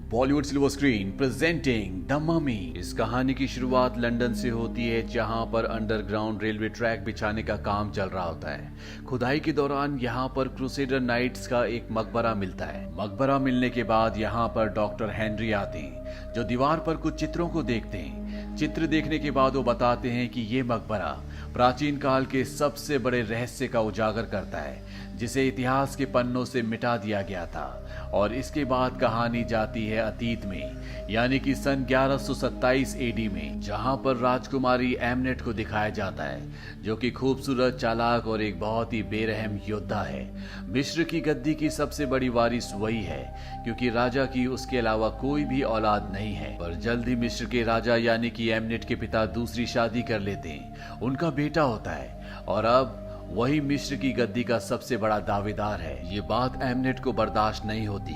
Bollywood silver screen presenting the mummy. इस कहानी की शुरुआत लंदन से होती है, जहां पर अंडरग्राउंड रेलवे ट्रैक बिछाने का काम चल रहा होता है। खुदाई के दौरान यहां पर क्रूसेडर नाइट्स का एक मकबरा मिलता है। मकबरा मिलने के बाद यहां पर डॉक्टर हेनरी आते हैं, जो दीवार पर कुछ चित्रों को देखते हैं। चित्र देखने के बाद वो बताते हैं कि ये मकबरा प्राचीन काल के सबसे बड़े रहस्य का उजागर करता है, जिसे इतिहास के पन्नों से मिटा दिया गया था। और इसके बाद कहानी जाती है अतीत में, यानी कि सन 1127 एडी में, जहां पर राजकुमारी एमनेट को दिखाया जाता है, जो कि खूबसूरत, चालाक और एक बहुत ही बेरहम योद्धा है। मिस्र की गद्दी की सबसे बड़ी वारिस वही है, क्योंकि राजा की उसके अलावा कोई भी औलाद नहीं है। पर जल्द ही मिस्र के राजा यानी कि एमनेट के पिता दूसरी शादी कर लेते हैं। उनका बेटा होता है और अब वही मिस्र की गद्दी का सबसे बड़ा दावेदार है। ये बात एमनेट को बर्दाश्त नहीं होती,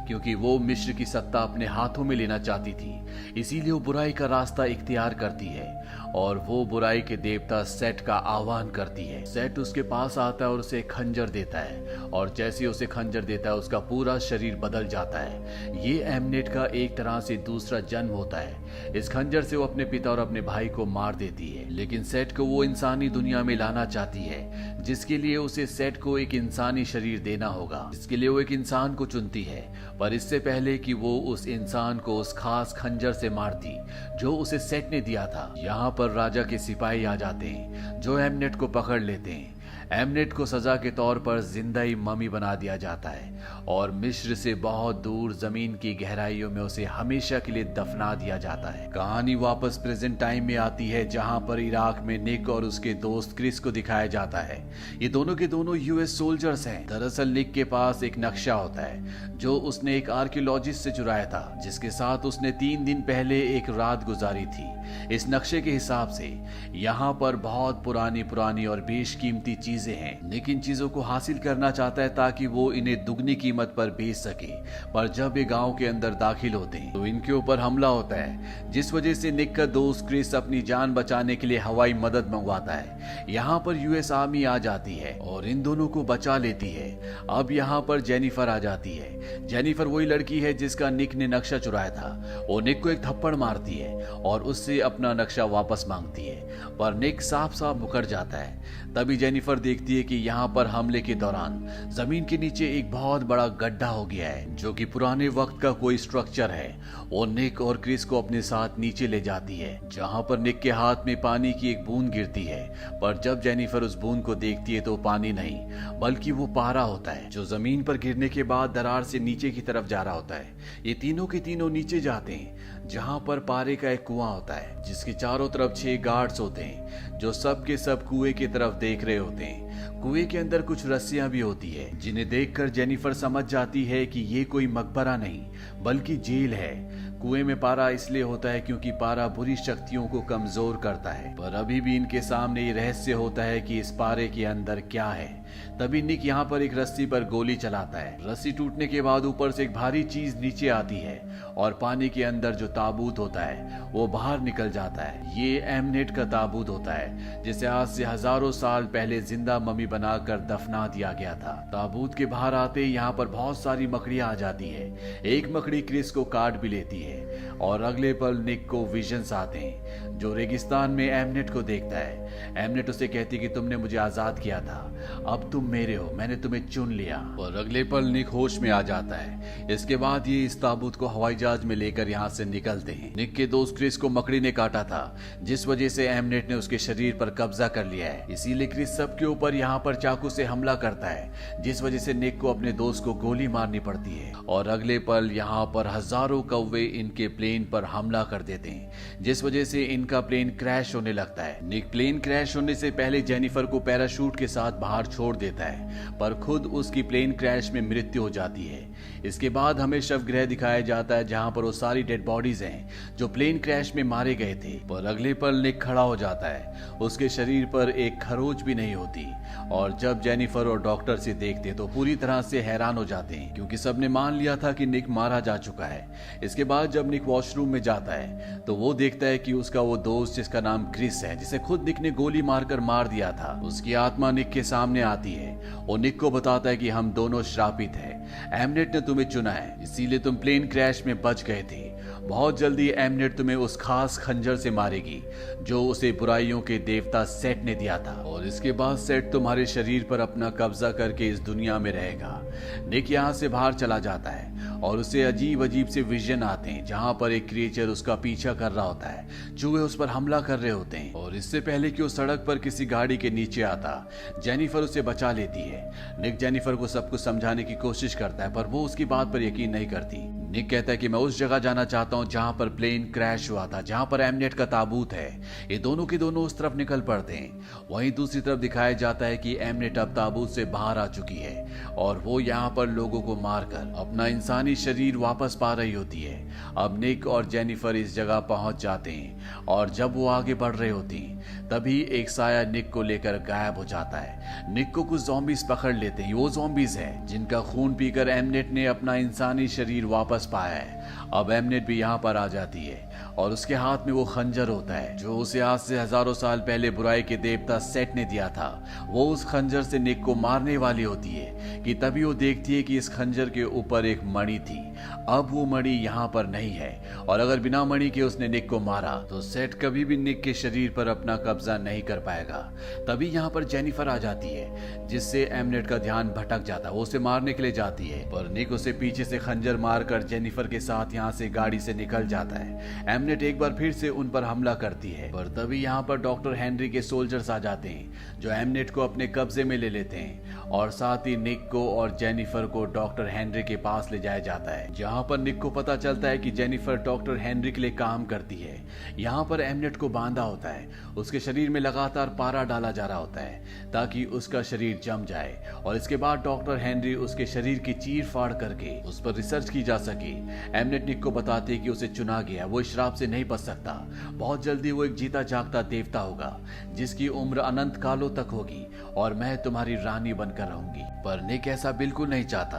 क्योंकि वो मिस्र की सत्ता अपने हाथों में लेना चाहती थी। इसीलिए वो बुराई का रास्ता इख्तियार करती है और वो बुराई के देवता सेट का आह्वान करती है। सेट उसके पास आता है और उसे खंजर देता है, और जैसे उसे खंजर देता है उसका पूरा शरीर बदल जाता है। ये एमनेट का एक तरह से दूसरा जन्म होता है। इस खंजर से वो अपने पिता और अपने भाई को मार देती है, लेकिन सेट को वो इंसानी दुनिया में लाना चाहती है, जिसके लिए उसे सेट को एक इंसानी शरीर देना होगा। इसके लिए वो एक इंसान को चुनती है, पर इससे पहले कि वो उस इंसान को उस खास खंजर से मारती जो उसे सेट ने दिया था, यहाँ पर राजा के सिपाही आ जाते हैं, जो एमनेट को पकड़ लेते हैं। एमनेट को सजा के तौर पर जिंदा ही ममी बना दिया जाता है और मिस्र से बहुत दूर जमीन की गहराइयों में उसे हमेशा के लिए दफना दिया जाता है। कहानी वापस प्रेजेंट टाइम में आती है, जहां पर इराक में निक और उसके दोस्त क्रिस को दिखाया जाता है। ये दोनों के दोनों यूएस सोल्जर्स हैं। दरअसल निक के पास एक नक्शा होता है, जो उसने एक आर्कियोलॉजिस्ट से चुराया था, जिसके साथ उसने 3 दिन पहले एक रात गुजारी थी। इस नक्शे के हिसाब से यहाँ पर बहुत पुरानी और बेशकीमती चीजें हैं। निक इन चीजों को हासिल करना चाहता है ताकि वो इन्हें दुगनी कीमत पर बेच सके। पर जब ये गांव के अंदर दाखिल होते हैं तो इनके ऊपर हमला होता है, जिस वजह से निक का दोस्त क्रिस अपनी जान बचाने के लिए हवाई मदद मंगवाता है। यहाँ पर यूएस आर्मी आ जाती है और इन दोनों को बचा लेती है। अब यहाँ पर जेनिफर आ जाती है। जेनिफर वही लड़की है जिसका निक ने नक्शा चुराया था। वो निक को एक थप्पड़ मारती है और उससे अपना नक्शा वापस मांगती है, पर निक साफ मुकर जाता है। तभी जेनिफर देखती है कि यहाँ पर हमले के दौरान जमीन के नीचे एक बहुत बड़ा गड्ढा हो गया है, जो कि पुराने वक्त का कोई स्ट्रक्चर है। वो निक और क्रिस को अपने साथ नीचे ले जाती है, जहाँ पर निक के हाथ में पानी की एक बूंद गिरती है। पर जब जेनिफर उस बूंद को देखती है तो पानी नहीं, बल्कि वो पारा होता है, जो जमीन पर गिरने के बाद दरार से नीचे की तरफ जा रहा होता है। ये तीनों के तीनों नीचे जाते हैं, जहाँ पर पारे का एक कुआं होता है, जिसके चारों तरफ 6 गार्ड्स होते हैं, जो सब के सब कुएं की तरफ देख रहे होते हैं। कुएं के अंदर कुछ रस्सियां भी होती है, जिन्हें देखकर जेनिफर समझ जाती है कि ये कोई मकबरा नहीं बल्कि जेल है। कुएं में पारा इसलिए होता है क्योंकि पारा बुरी शक्तियों को कमजोर करता है। पर अभी भी इनके सामने ये रहस्य होता है कि इस पारे के अंदर क्या है। तभी निक यहाँ पर एक रस्सी पर गोली चलाता है। रस्सी टूटने के बाद ऊपर से एक भारी चीज नीचे आती है और पानी के अंदर जो ताबूत होता है वो बाहर निकल जाता है। ये एमनेट का ताबूत होता है, जिसे आज से हजारों साल पहले जिंदा मम्मी बनाकर दफना दिया गया था। ताबूत के बाहर आते यहाँ पर बहुत सारी मकड़ियां आ जाती है। एक मकड़ी क्रिस को काट भी लेती है और अगले पल निक को विजन्स आते हैं, जो रेगिस्तान में एमनेट को देखता है। एमनेट उसे कहती कि तुमने मुझे आजाद किया था, अब तुम मेरे हो, मैंने तुम्हें चुन लिया। और अगले पल निक होश में आ जाता है। इसके बाद ये इस ताबूत को हवाई जहाज में लेकर यहाँ से निकलते हैं। निक के दोस्त क्रिस को मकड़ी ने काटा था, जिस वजह से एमनेट ने उसके शरीर पर कब्जा कर लिया है। इसीलिए क्रिस सबके ऊपर यहाँ पर चाकू से हमला करता है, जिस वजह से निक को अपने दोस्त को गोली मारनी पड़ती है। और अगले पल यहाँ पर हजारों कौवे इनके प्लेन पर हमला कर देते हैं, जिस वजह से इनका प्लेन क्रैश होने लगता है। निक प्लेन क्रैश होने से पहले जेनिफर को पैराशूट के साथ बाहर छोड़ देता है, पर खुद उसकी प्लेन क्रैश में मृत्यु हो जाती है। इसके बाद हमें शवगृह दिखाया जाता है, जहां पर वो सारी डेड बॉडीज हैं जो प्लेन क्रैश में मारे गए थे। पर अगले पल निक खड़ा हो जाता है। उसके शरीर पर एक खरोच भी नहीं होती। हैं और जब जेनिफर और डॉक्टर से देखते तो पूरी तरह से हैरान हो जाते हैं, क्योंकि सबने मान लिया था कि निक मारा जा चुका है। इसके बाद जब निक वॉशरूम में जाता है तो वो देखता है कि उसका वो दोस्त जिसका नाम क्रिस है, जिसे खुद निक ने गोली मारकर मार दिया था, उसकी आत्मा निक के सामने आती है और निक को बताता है कि हम दोनों श्रापित हैं। एमनेट ने तुम्हें चुना है, इसीलिए तुम प्लेन क्रैश में बच गए थे। बहुत जल्दी एमनेट तुम्हें उस खास खंजर से मारेगी जो उसे बुराइयों के देवता सेट ने दिया था, और इसके बाद सेट तुम्हारे शरीर पर अपना कब्जा करके इस दुनिया में रहेगा। निक यहाँ से बाहर चला जाता है और उसे अजीब अजीब से विजन आते हैं जहाँ पर एक क्रिएचर उसका पीछा कर रहा होता है। चूहे उस पर हमला कर रहे होते हैं और इससे पहले कि वो सड़क पर किसी गाड़ी के नीचे आता, जेनिफर उसे बचा लेती है। निक जेनिफर को सब कुछ समझाने की कोशिश करता है पर वो उसकी बात पर यकीन नहीं करती। निक कहता है कि मैं उस जगह जाना चाहता हूँ जहाँ पर प्लेन क्रैश हुआ था, जहाँ पर एमनेट का ताबूत है। ये दोनों के दोनों उस तरफ निकल पड़ते हैं। वहीं दूसरी तरफ दिखाया जाता है कि एमनेट अब ताबूत से बाहर आ चुकी है और वो यहाँ पर लोगों को मारकर अपना इंसानी शरीर वापस पा रही होती है। अब निक और जेनिफर इस जगह पहुंच जाते हैं और जब वो आगे बढ़ रहे होती हैं तभी एक साया निक को लेकर गायब हो जाता है। निक को कुछ ज़ॉम्बीज पकड़ लेते हैं। वो ज़ॉम्बीज हैं जिनका खून पीकर एमनेट ने अपना इंसानी शरीर वापस पाया है। अब एमनेट भी यहाँ पर आ जाती है और उसके हाथ में वो खंजर होता है जो उसे आज से हजारों साल पहले बुराई के देवता सेट ने दिया था। वो उस खंजर से निक को मारने वाली होती है कि तभी वो देखती है कि इस खंजर के ऊपर एक मणि थी। अब वो मणि यहाँ पर नहीं है और अगर बिना मणि के उसने निक को मारा तो सेट कभी भी निक के शरीर पर अपना कब्जा नहीं कर पाएगा। तभी यहाँ पर जेनिफर आ जाती है जिससे एमनेट का ध्यान भटक जाता है। वो उसे मारने के लिए जाती है पर निक उसे पीछे से खंजर मारकर जेनिफर के साथ यहाँ से गाड़ी से निकल जाता है। एमनेट एक बार फिर से उन पर हमला करती है पर तभी यहाँ पर डॉक्टर हेनरी के सोल्जर्स आ जाते हैं जो एमनेट को अपने कब्जे में ले लेते हैं और साथ ही निक को और जेनिफर को डॉक्टर हेनरी के पास ले जाया जाता है, जहाँ पर निक को पता चलता है कि जेनिफर डॉक्टर हेनरी के लिए काम करती है। यहाँ पर एमनेट को बांधा होता है, उसके शरीर में लगातार पारा डाला जा रहा होता है ताकि उसका शरीर जम जाए और इसके बाद डॉक्टर हेनरी उसके शरीर की चीर फाड़ करके उस पर रिसर्च की जा सके। एमनेट निक को बताते हैं कि उसे चुना गया, वो इस श्राप से नहीं बच सकता। बहुत जल्दी वो एक जीता जागता देवता होगा जिसकी उम्र अनंत कालों तक होगी और मैं तुम्हारी रानी बनकर रहूंगी। पर निक ऐसा बिल्कुल नहीं चाहता।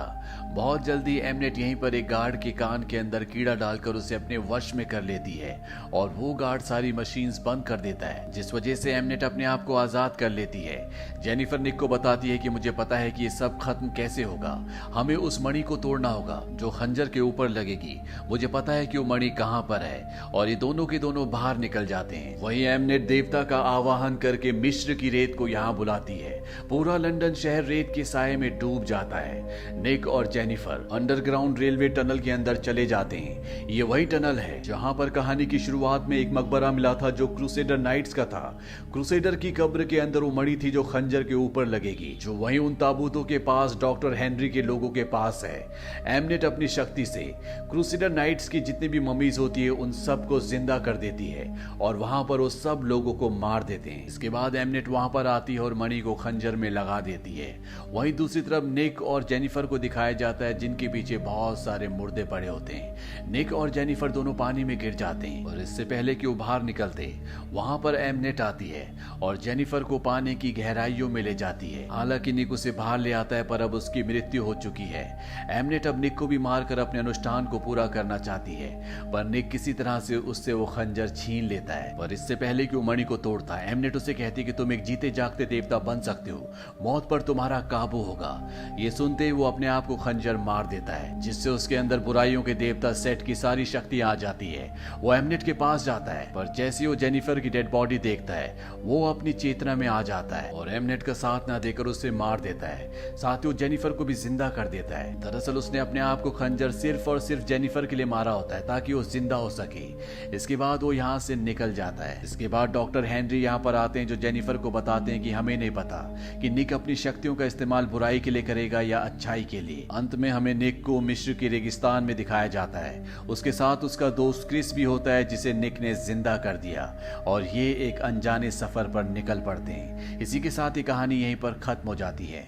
बहुत जल्दी एमनेट यहीं पर एक गार्ड के कान के अंदर कीड़ा डालकर उसे अपने वश में कर लेती है और वो गार्ड सारी मशीन्स बंद कर देता है, जिस वजह से एमनेट अपने आप को आजाद कर लेती है। जेनिफर निक को बताती है कि मुझे पता है कि ये सब खत्म कैसे होगा, हमें उस मणि को तोड़ना होगा जो खंजर के ऊपर लगेगी। मुझे पता है कि वो मणि कहाँ पर है और ये दोनों के दोनों बाहर निकल जाते हैं। वहीं एमनेट देवता का आवाहन करके मिस्र की रेत को यहाँ बुलाती है। पूरा लंदन शहर रेत के साये में डूब जाता है। निक और जेनिफर अंडरग्राउंड रेलवे टनल के अंदर चले जाते हैं। ये वही टनल है जहां पर कहानी की शुरुआत में एक मकबरा मिला था जो क्रूसेडर नाइट्स का था। क्रूसेडर की कब्र के अंदर वो मणि थी जो खंजर के ऊपर लगेगी, जो वहीं उन ताबूतों के पास डॉक्टर हेनरी के लोगों के पास है। एमनेट अपनी शक्ति से क्रूसेडर नाइट्स की जितनी भी ममीज होती है उन सबको जिंदा कर देती है और वहां पर वो सब लोगों को मार देते हैं। इसके बाद एमनेट वहां पर आती है और मणि को खंजर में लगा देती है। वहीं दूसरी तरफ निक और जेनिफर को दिखाया जाता है जिनके पीछे बहुत सारे मुर्दे पड़े होते हैं। निक और जेनिफर दोनों पानी में गिर जाते हैं और इससे पहले कि वो बाहर निकलते वहां पर एमनेट आती है और जेनिफर को पानी की गहराइयों में ले जाती है। हालांकि निक उसे बाहर ले आता है पर अब उसकी मृत्यु हो चुकी है। एमनेट अब निक को भी मारकर अपने अनुष्ठान को पूरा करना चाहती है पर निक किसी तरह से उससे वो खंजर छीन लेता है। पर इससे पहले कि वो मणि को तोड़ता है एमनेट उसे कहती है कि तुम एक जीते जागते देवता बन सकते हो, मौत पर तुम्हारा काबू होगा। ये सुनते ही वो अपने आप को खंजर मार देता है जिससे उसके अंदर बुराइयों के देवता सेट की सारी शक्ति आ जाती है। वो एमनेट के पास जाता है पर जैसे ही वो जेनिफर की डेड बॉडी देखता है वो अपनी चेतना में आ जाता है और एमनेट का साथ ना देकर उसे मार देता है। साथ ही वो जेनिफर को भी जिंदा कर देता है। दरअसल उसने अपने आप को खंजर सिर्फ और सिर्फ जेनिफर के लिए मारा होता है ताकि वो जिंदा हो सके। इसके बाद वो यहाँ से निकल जाता है। इसके बाद डॉक्टर हेनरी यहाँ पर आते हैं जो जेनिफर को बताते हैं कि हमें नहीं पता कि निक अपनी शक्तियों का इस्तेमाल बुराई के लिए करेगा या अच्छाई के लिए। अंत में हमें निक को मिस्र के रेगिस्तान में दिखाया जाता है। उसके साथ उसका दोस्त क्रिस भी होता है जिसे निक ने जिंदा कर दिया और ये एक अनजाने सफर पर निकल पड़ते हैं। इसी के साथ ये कहानी यहीं पर खत्म हो जाती है।